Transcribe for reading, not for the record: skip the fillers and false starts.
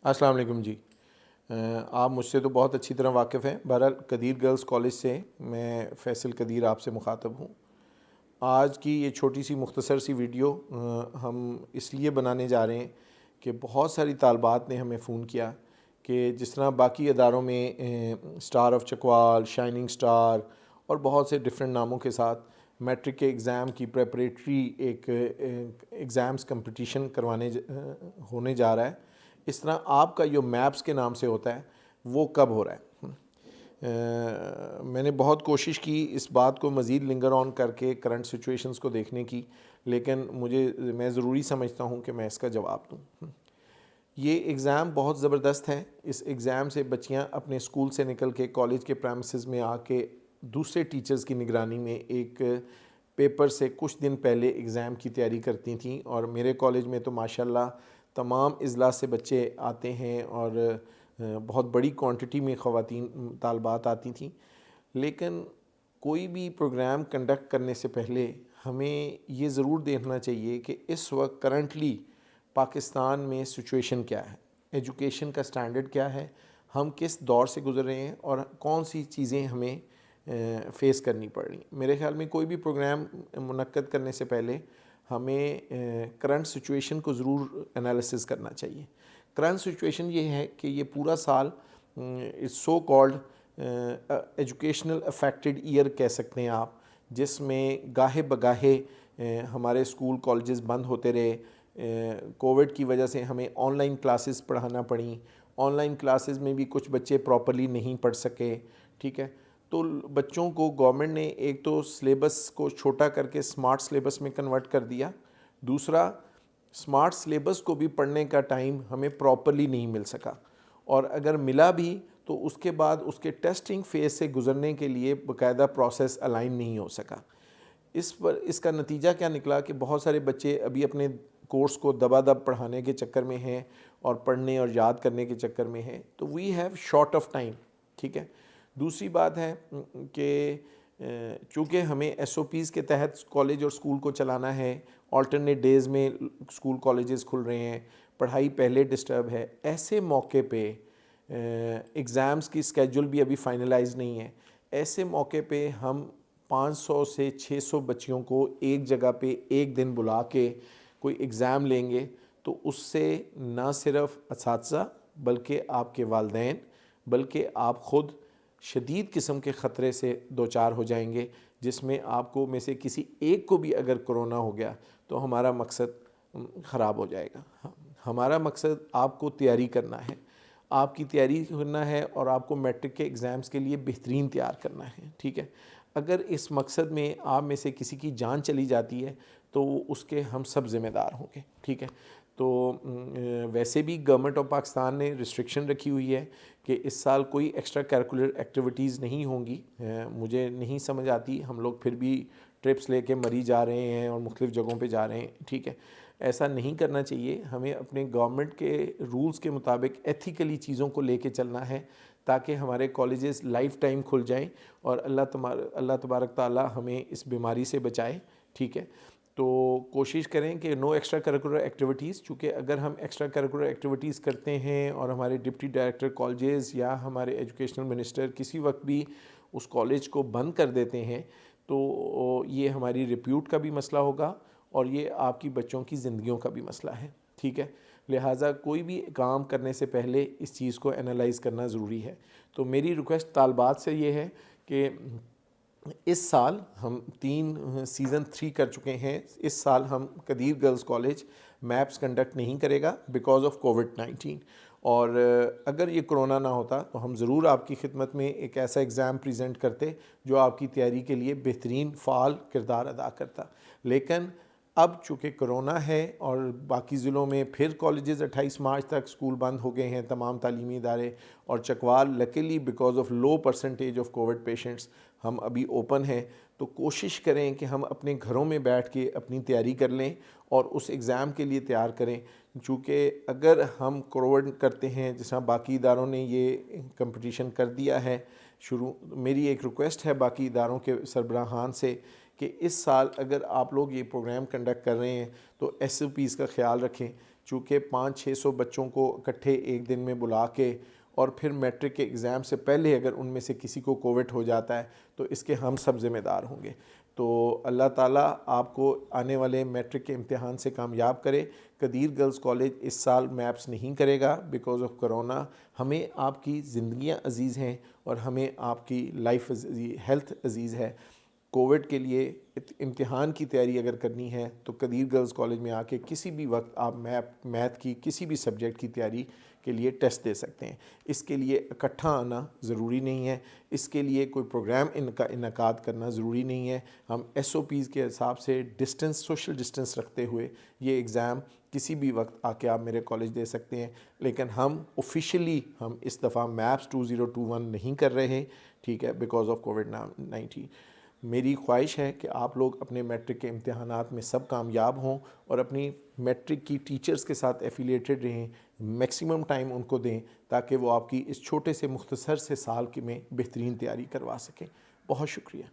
अस्सलाम वालेकुम जी। आप मुझसे तो बहुत अच्छी तरह वाकिफ़ हैं। बहरहाल कदीर गर्ल्स कॉलेज से मैं फ़ैसल कदीर आपसे मुखातब हूँ। आज की ये छोटी सी मुख्तसर सी वीडियो हम इसलिए बनाने जा रहे हैं कि बहुत सारी तालबात ने हमें फ़ोन किया कि जिस तरह बाकी इदारों में star of Chakwal, shining star और बहुत से डिफरेंट नामों के साथ मैट्रिक के एग्ज़ाम की प्रेपरेटरी एक एग्ज़ाम्स कंपटीशन होने जा रहा है। इस तरह आपका जो मैप्स के नाम से होता है वो कब हो रहा है। मैंने बहुत कोशिश की इस बात को मज़ीद लिंगर ऑन करके करंट सिचुएशंस को देखने की, लेकिन मैं ज़रूरी समझता हूँ कि मैं इसका जवाब दूँ। ये एग्ज़ाम बहुत ज़बरदस्त है। इस एग्ज़ाम से बच्चियाँ अपने स्कूल से निकल के कॉलेज के प्रेमिसेस में आके दूसरे टीचर्स की निगरानी में एक पेपर से कुछ दिन पहले एग्ज़ाम की तैयारी करती थीं। और मेरे कॉलेज में तो माशाल्लाह तमाम अजला से बच्चे आते हैं और बहुत बड़ी क्वांटिटी में ख़वातीन तालबात आती थीं। लेकिन कोई भी प्रोग्राम कंडक्ट करने से पहले हमें ये ज़रूर देखना चाहिए कि इस वक्त करंटली पाकिस्तान में सिचुएशन क्या है, एजुकेशन का स्टैंडर्ड क्या है, हम किस दौर से गुज़र रहे हैं और कौन सी चीज़ें हमें फ़ेस करनी पड़ रही। मेरे ख़्याल में कोई भी प्रोग्राम मुनक्कद करने से पहले हमें करंट सिचुएशन को ज़रूर एनालिसिस करना चाहिए। करंट सिचुएशन ये है कि ये पूरा साल इस so called educational affected year कह सकते हैं आप, जिसमें गाहे बगाहे हमारे स्कूल कॉलेजेस बंद होते रहे। कोविड की वजह से हमें ऑनलाइन क्लासेस पढ़ाना पड़ी। ऑनलाइन क्लासेस में भी कुछ बच्चे प्रॉपरली नहीं पढ़ सके। ठीक है, तो बच्चों को गवर्नमेंट ने एक तो सिलेबस को छोटा करके स्मार्ट सिलेबस में कन्वर्ट कर दिया, दूसरा स्मार्ट सिलेबस को भी पढ़ने का टाइम हमें प्रॉपरली नहीं मिल सका, और अगर मिला भी तो उसके बाद उसके टेस्टिंग फेज़ से गुज़रने के लिए बाकायदा प्रोसेस अलाइन नहीं हो सका। इसका नतीजा क्या निकला कि बहुत सारे बच्चे अभी अपने कोर्स को दबादब पढ़ाने के चक्कर में हैं और पढ़ने और याद करने के चक्कर में हैं, तो we have short of time. ठीक है, दूसरी बात है कि चूँकि हमें एसओपीज़ के तहत कॉलेज और स्कूल को चलाना है, अल्टरनेट डेज़ में स्कूल कॉलेजेस खुल रहे हैं, पढ़ाई पहले डिस्टर्ब है, ऐसे मौके पे एग्ज़ाम्स की स्केड्यूल भी अभी फाइनलाइज नहीं है। ऐसे मौके पे हम 500 से 600 बच्चियों को एक जगह पे एक दिन बुला के कोई एग्ज़ाम लेंगे तो उससे ना सिर्फ असातिज़ा बल्कि आपके वालिदैन बल्कि आप ख़ुद शदीद किस्म के ख़तरे से दो चार हो जाएंगे, जिसमें आपको में से किसी एक को भी अगर कोरोना हो गया तो हमारा मकसद ख़राब हो जाएगा। हमारा मकसद आपको तैयारी करना है, आपकी तैयारी करना है और आपको मैट्रिक के एग्ज़ाम्स के लिए बेहतरीन तैयार करना है। ठीक है, अगर इस मकसद में आप में से किसी की जान चली जाती है तो उसके हम सब ज़िम्मेदार होंगे। ठीक है, तो वैसे भी गवर्नमेंट ऑफ पाकिस्तान ने रिस्ट्रिक्शन रखी हुई है कि इस साल कोई एक्स्ट्रा करिकुलर एक्टिविटीज़ नहीं होंगी। मुझे नहीं समझ आती, हम लोग फिर भी ट्रिप्स लेके मरी जा रहे हैं और मुख्तलिफ़ जगहों पे जा रहे हैं। ठीक है, ऐसा नहीं करना चाहिए। हमें अपने गवर्नमेंट के रूल्स के मुताबिक एथिकली चीज़ों को लेके चलना है ताकि हमारे कॉलेजेस लाइफ टाइम खुल जाएं और अल्लाह तबारक ताला हमें इस बीमारी से बचाए। ठीक है, तो कोशिश करें कि नो एक्स्ट्रा करिकुलर एक्टिविटीज़, चूँकि अगर हम एक्स्ट्रा करिकुलर एक्टिविटीज़ करते हैं और हमारे डिप्टी डायरेक्टर कॉलेजेस या हमारे एजुकेशनल मिनिस्टर किसी वक्त भी उस कॉलेज को बंद कर देते हैं तो ये हमारी रिप्यूट का भी मसला होगा और ये आपकी बच्चों की ज़िंदगियों का भी मसला है। ठीक है, लिहाजा कोई भी काम करने से पहले इस चीज़ को एनालाइज़ करना ज़रूरी है। तो मेरी रिक्वेस्ट तालबात से ये है कि इस साल हम 3 सीज़न 3 कर चुके हैं। इस साल हम Qadir girls college maps conduct नहीं करेगा बिकॉज़ ऑफ कोविड-19। और अगर ये कोरोना ना होता तो हम ज़रूर आपकी खिदमत में एक ऐसा एग्ज़ाम प्रेजेंट करते जो आपकी तैयारी के लिए बेहतरीन फ़ाल किरदार अदा करता। लेकिन अब चूँकि कोरोना है और बाकी ज़िलों में फिर कॉलेजेस 28 मार्च तक स्कूल बंद हो गए हैं, तमाम तालीमी इदारे, और Chakwal luckily because of low percentage of Covid patients हम अभी ओपन हैं। तो कोशिश करें कि हम अपने घरों में बैठ के अपनी तैयारी कर लें और उस एग्ज़ाम के लिए तैयार करें। चूँकि अगर हम कोविड करते हैं, जिस तरह बाकी इदारों ने ये कंपटीशन कर दिया है शुरू, मेरी एक रिक्वेस्ट है बाकी इदारों के सरबराहान से कि इस साल अगर आप लोग ये प्रोग्राम कंडक्ट कर रहे हैं तो एसओपीज़ का ख्याल रखें चूँकि 500-600 बच्चों को इकट्ठे एक दिन में बुला के और फिर मैट्रिक के एग्ज़ाम से पहले अगर उनमें से किसी को कोविड हो जाता है तो इसके हम सब ज़िम्मेदार होंगे। तो अल्लाह ताला आपको आने वाले मैट्रिक के इम्तिहान से कामयाब करे। कदीर गर्ल्स कॉलेज इस साल मैप्स नहीं करेगा बिकॉज़ ऑफ कोरोना। हमें आपकी ज़िंदगियाँ अजीज़ हैं और हमें आपकी लाइफ हेल्थ अजीज़ है। कोविड के लिए इम्तिहान की तैयारी अगर करनी है तो कदीर गर्ल्स कॉलेज में आके किसी भी वक्त आप मैथ की किसी भी सब्जेक्ट की तैयारी के लिए टेस्ट दे सकते हैं। इसके लिए इकट्ठा आना ज़रूरी नहीं है, इसके लिए कोई प्रोग्राम इनका इनकाद करना ज़रूरी नहीं है। हम SOPs के हिसाब से सोशल डिस्टेंस रखते हुए ये एग्ज़ाम किसी भी वक्त आके आप मेरे कॉलेज दे सकते हैं। लेकिन हम ऑफिशियली हम इस दफ़ा मैप्स 2021 नहीं कर रहे, ठीक है, बिकॉज़ ऑफ कोविड-19। मेरी ख्वाहिश है कि आप लोग अपने मैट्रिक के इम्तिहानात में सब कामयाब हों और अपनी मैट्रिक की टीचर्स के साथ एफिलिएटेड रहें, मैक्सिमम टाइम उनको दें ताकि वो आपकी इस छोटे से मुख्तसर से साल के में बेहतरीन तैयारी करवा सकें। बहुत शुक्रिया।